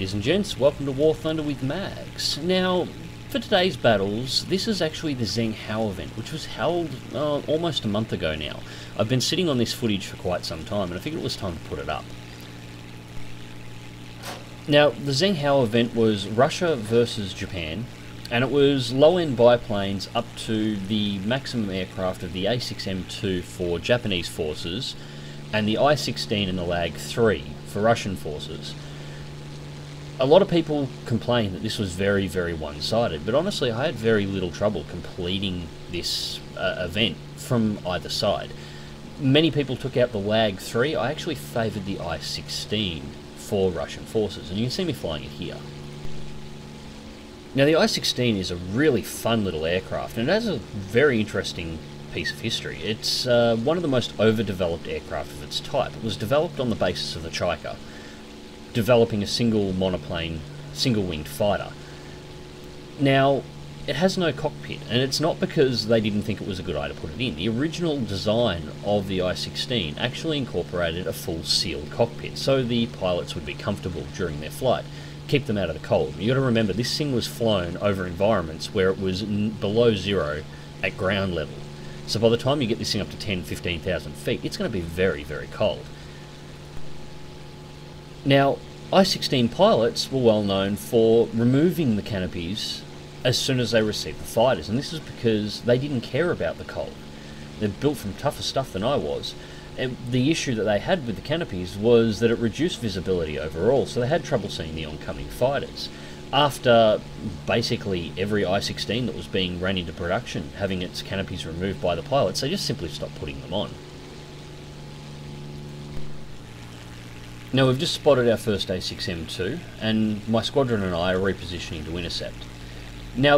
ladies and gents, welcome to War Thunder with Mags. Now, for today's battles, this is actually the Zhengzhou event, which was held almost a month ago now. I've been sitting on this footage for quite some time, and I figured it was time to put it up. Now, the Zhengzhou event was Russia versus Japan, and it was low-end biplanes up to the maximum aircraft of the A6M2 for Japanese forces, and the I-16 and the Lag-3 for Russian forces. A lot of people complained that this was very, very one-sided, but honestly I had very little trouble completing this event from either side. Many people took out the Lag-3. I actually favoured the I-16 for Russian forces, and you can see me flying it here. Now the I-16 is a really fun little aircraft, and it has a very interesting piece of history. It's one of the most overdeveloped aircraft of its type. It was developed on the basis of the Chaika, developing a single monoplane, single-winged fighter. Now, it has no cockpit, and it's not because they didn't think it was a good idea to put it in. The original design of the I-16 actually incorporated a full sealed cockpit, so the pilots would be comfortable during their flight, keep them out of the cold. You got to remember, this thing was flown over environments where it was below zero at ground level. So by the time you get this thing up to 10,000–15,000 feet, it's going to be very, very cold. Now, I-16 pilots were well known for removing the canopies as soon as they received the fighters, and this is because they didn't care about the cold. They're built from tougher stuff than I was, and the issue that they had with the canopies was that it reduced visibility overall, so they had trouble seeing the oncoming fighters. After basically every I-16 that was being ran into production having its canopies removed by the pilots, they just simply stopped putting them on. Now we've just spotted our first A6M2, and my squadron and I are repositioning to intercept. Now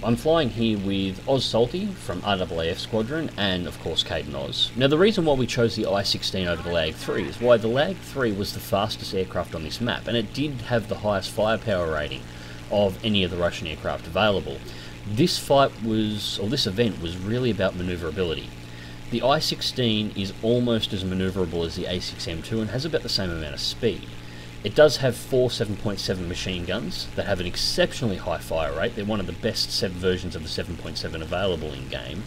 I'm flying here with Oz Salty from RAAF Squadron, and of course Caden Oz. Now the reason why we chose the I-16 over the Lag-3 is why the Lag-3 was the fastest aircraft on this map, and it did have the highest firepower rating of any of the Russian aircraft available. This event was really about manoeuvrability. The I-16 is almost as manoeuvrable as the A6M2 and has about the same amount of speed. It does have 4 7.7 machine guns that have an exceptionally high fire rate. They're one of the best versions of the 7.7 available in game.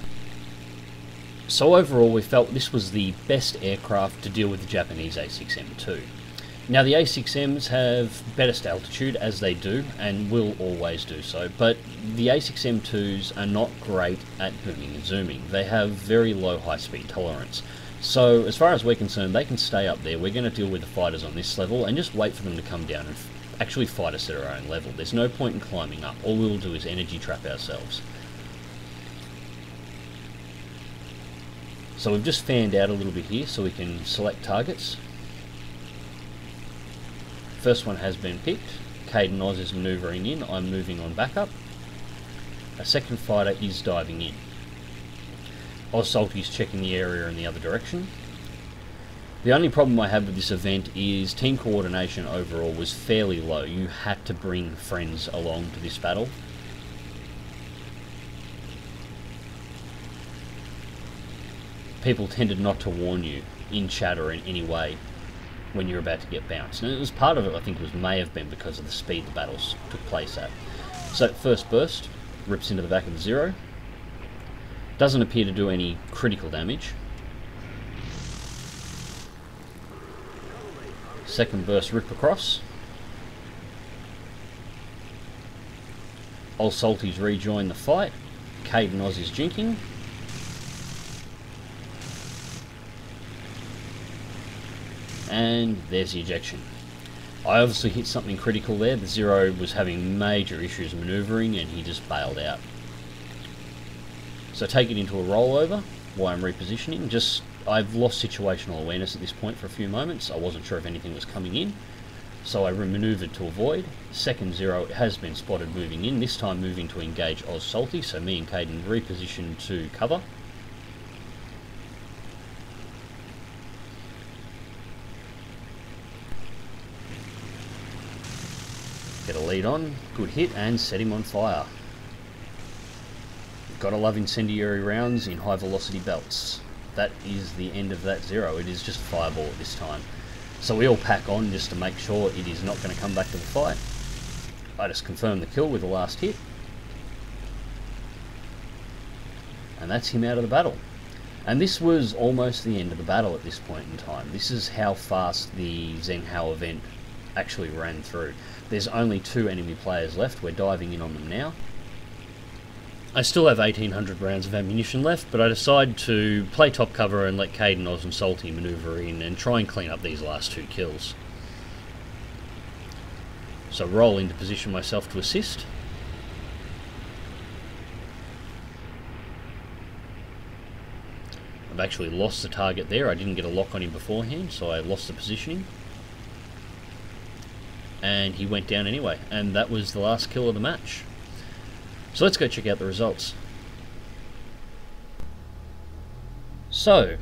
So overall we felt this was the best aircraft to deal with the Japanese A6M2. Now the A6Ms have better altitude, as they do, and will always do so, but the A6M2s are not great at booming and zooming. They have very low high speed tolerance. So as far as we're concerned, they can stay up there. We're going to deal with the fighters on this level and just wait for them to come down and actually fight us at our own level. There's no point in climbing up. All we'll do is energy trap ourselves. So we've just fanned out a little bit here so we can select targets. First one has been picked. Caden Oz is manoeuvring in. I'm moving on back up. A second fighter is diving in. Oz Salty's checking the area in the other direction. The only problem I have with this event is team coordination overall was fairly low. You had to bring friends along to this battle. People tended not to warn you in chat or in any way when you're about to get bounced. And it was part of it, I think, may have been because of the speed the battles took place at. So first burst rips into the back of the Zero. Doesn't appear to do any critical damage. Second burst rip across. Old Salty's rejoined the fight. Caden Oz is jinking. And there's the ejection. I obviously hit something critical there. The Zero was having major issues manoeuvring and he just bailed out. So take it into a rollover while I'm repositioning. I've lost situational awareness at this point for a few moments. I wasn't sure if anything was coming in, so I manoeuvred to avoid. Second Zero has been spotted moving in, this time moving to engage Oz Salty, so me and Caden reposition to cover. Get a lead on, good hit, and set him on fire. Gotta love incendiary rounds in high velocity belts. That is the end of that Zero. It is just a fireball at this time. So we all pack on just to make sure it is not going to come back to the fight. I just confirm the kill with the last hit. And that's him out of the battle. And this was almost the end of the battle at this point in time. This is how fast the Zhengzhou event actually ran through. There's only 2 enemy players left. We're diving in on them now. I still have 1800 rounds of ammunition left, but I decide to play top cover and let Caden, Oz and Salty manoeuvre in and try and clean up these last 2 kills. So roll into position myself to assist. I've actually lost the target there. I didn't get a lock on him beforehand, so I lost the positioning. And he went down anyway, and that was the last kill of the match. So let's go check out the results. So,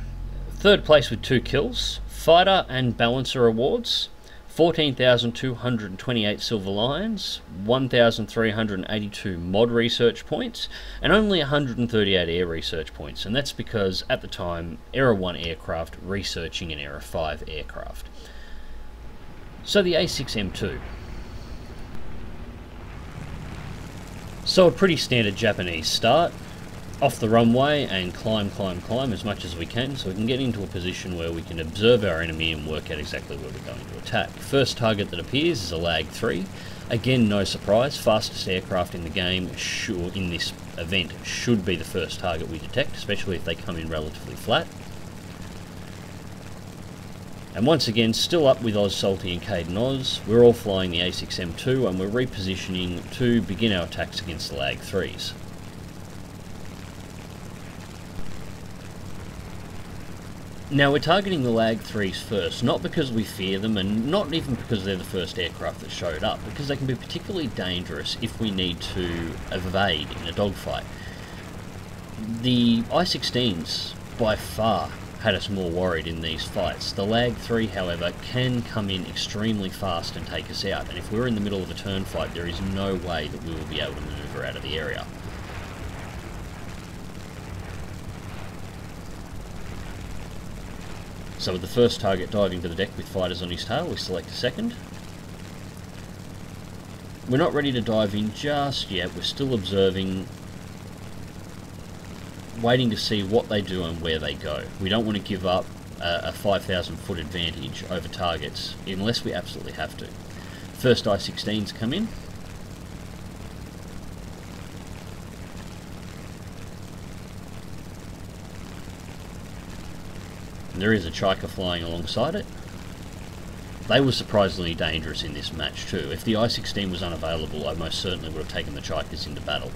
3rd place with 2 kills, Fighter and Balancer awards, 14,228 Silver Lions, 1,382 mod research points, and only 138 air research points, and that's because at the time, Era 1 aircraft researching an Era 5 aircraft. So the A6M2. So a pretty standard Japanese start. Off the runway and climb as much as we can, so we can get into a position where we can observe our enemy and work out exactly where we're going to attack. First target that appears is a Lag 3. Again, no surprise, fastest aircraft in the game, in this event, should be the first target we detect, especially if they come in relatively flat. And once again, still up with Oz, Salty and Caden Oz, we're all flying the A6M2 and we're repositioning to begin our attacks against the Lag 3s. Now we're targeting the Lag 3s first, not because we fear them and not even because they're the first aircraft that showed up, because they can be particularly dangerous if we need to evade in a dogfight. The I-16s by far had us more worried in these fights. The Lag 3, however, can come in extremely fast and take us out, and if we're in the middle of a turn fight, there is no way that we will be able to maneuver out of the area. So with the first target diving to the deck with fighters on his tail, we select a second. We're not ready to dive in just yet, we're still observing, waiting to see what they do and where they go. We don't want to give up a 5,000 foot advantage over targets unless we absolutely have to. First I-16s come in. There is a Chiker flying alongside it. They were surprisingly dangerous in this match too. If the I-16 was unavailable, I most certainly would have taken the Chikers into battle.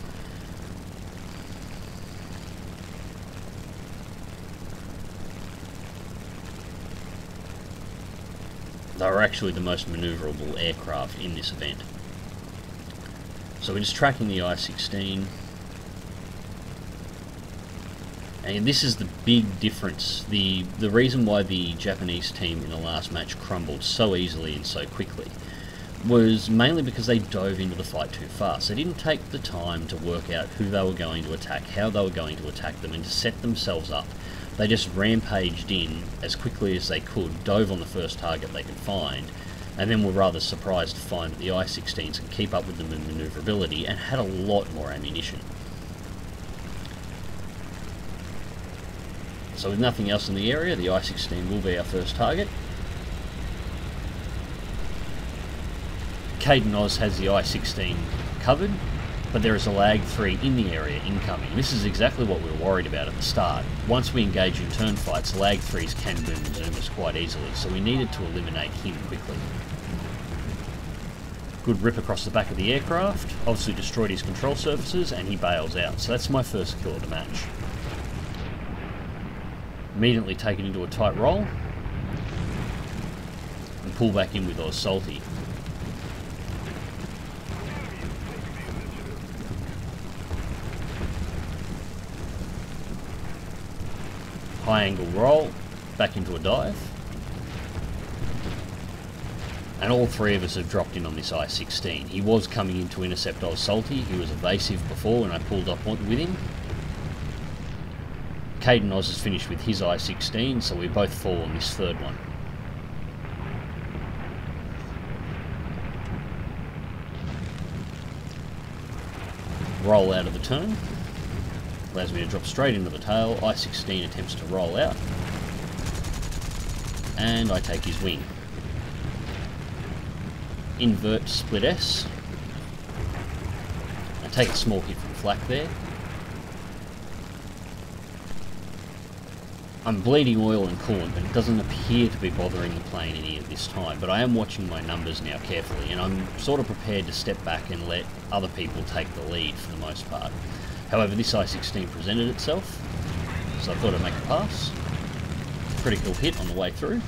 They were actually the most manoeuvrable aircraft in this event. So we're just tracking the I-16. And this is the big difference. The reason why the Japanese team in the last match crumbled so easily and so quickly was mainly because they dove into the fight too fast. They didn't take the time to work out who they were going to attack, how they were going to attack them, and to set themselves up. They just rampaged in as quickly as they could, dove on the first target they could find, and then were rather surprised to find that the I-16s could keep up with them in manoeuvrability and had a lot more ammunition. So with nothing else in the area, the I-16 will be our first target. Caden Oz has the I-16 covered, but there is a Lag 3 in the area incoming. This is exactly what we were worried about at the start. Once we engage in turn fights, Lag 3s can boom and zoom us quite easily, so we needed to eliminate him quickly. Good rip across the back of the aircraft, obviously destroyed his control surfaces, and he bails out. So that's my first kill of the match. Immediately take it into a tight roll and pull back in with Oz Salty. High angle roll, back into a dive. And all 3 of us have dropped in on this I-16. He was coming in to intercept Oz Salty. He was evasive before when I pulled up with him. Caden Oz has finished with his I-16, so we both fall on this third one. roll out of the turn. Allows me to drop straight into the tail. I-16 attempts to roll out. And I take his wing. Invert split S. I take a small hit from flak there. I'm bleeding oil and coolant, but it doesn't appear to be bothering the plane any at this time, but I am watching my numbers now carefully, and I'm sort of prepared to step back and let other people take the lead for the most part. However, this I-16 presented itself, so I thought I'd make a pass. Critical hit on the way through.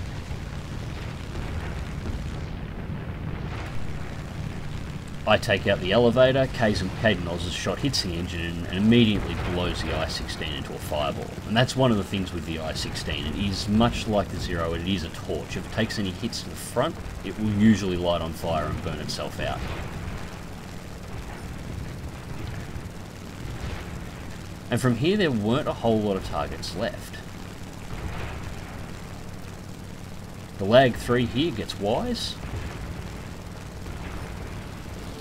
I take out the elevator. Caden Oz's shot hits the engine and immediately blows the I-16 into a fireball. And that's one of the things with the I-16. It is much like the Zero, it is a torch. If it takes any hits to the front, it will usually light on fire and burn itself out. And from here, there weren't a whole lot of targets left. The Lag 3 here gets wise.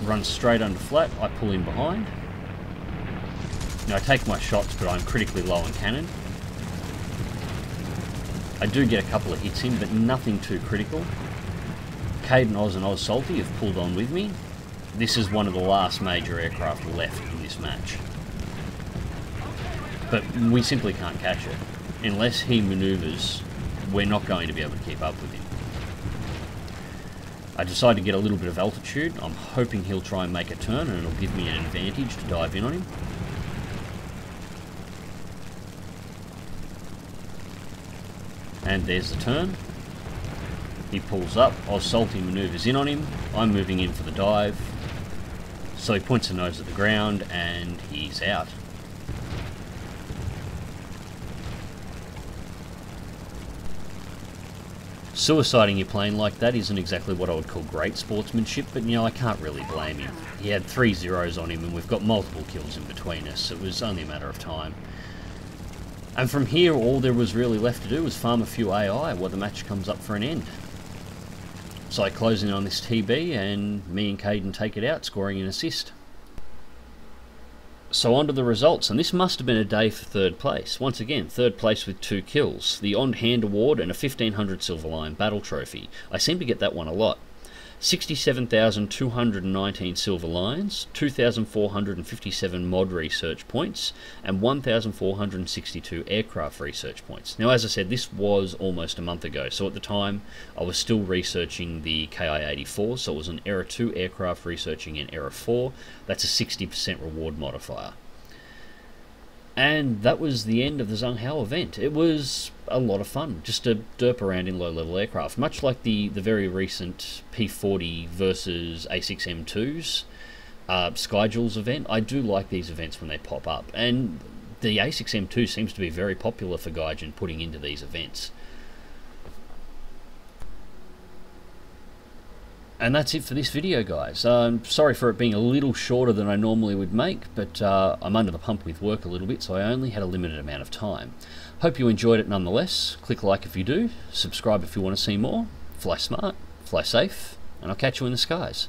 Runs straight under flat, I pull in behind. Now I take my shots, but I'm critically low on cannon. I do get a couple of hits in, but nothing too critical. Caden Oz and Oz Salty have pulled on with me. This is one of the last major aircraft left in this match. But we simply can't catch it. Unless he manoeuvres, we're not going to be able to keep up with him. I decide to get a little bit of altitude. I'm hoping he'll try and make a turn and it'll give me an advantage to dive in on him. And there's the turn. He pulls up, Oz Salty manoeuvres in on him. I'm moving in for the dive. So he points the nose at the ground and he's out. Suiciding your plane like that isn't exactly what I would call great sportsmanship, but you know, I can't really blame him. He had 3 zeros on him and we've got multiple kills in between us. It was only a matter of time. And from here, all there was really left to do was farm a few AI while the match comes up for an end. So I close in on this TB and me and Caden take it out, scoring an assist. So on to the results, and this must have been a day for third place. Once again, third place with 2 kills, the on-hand award and a 1500 Silver Lion battle trophy. I seem to get that one a lot. 67,219 Silver Lions, 2,457 mod research points, and 1,462 aircraft research points. Now, as I said, this was almost a month ago, so at the time I was still researching the KI-84, so it was an Era 2 aircraft researching an Era 4. That's a 60% reward modifier. And that was the end of the Zhengzhou event. It was a lot of fun, just to derp around in low-level aircraft, much like the very recent P40 versus A6M2's Skyjules event. I do like these events when they pop up, and the A6M2 seems to be very popular for Gaijin putting into these events. And that's it for this video, guys. Sorry for it being a little shorter than I normally would make, but I'm under the pump with work a little bit, so I only had a limited amount of time. Hope you enjoyed it nonetheless. Click like if you do, subscribe if you want to see more. Fly smart, fly safe, and I'll catch you in the skies.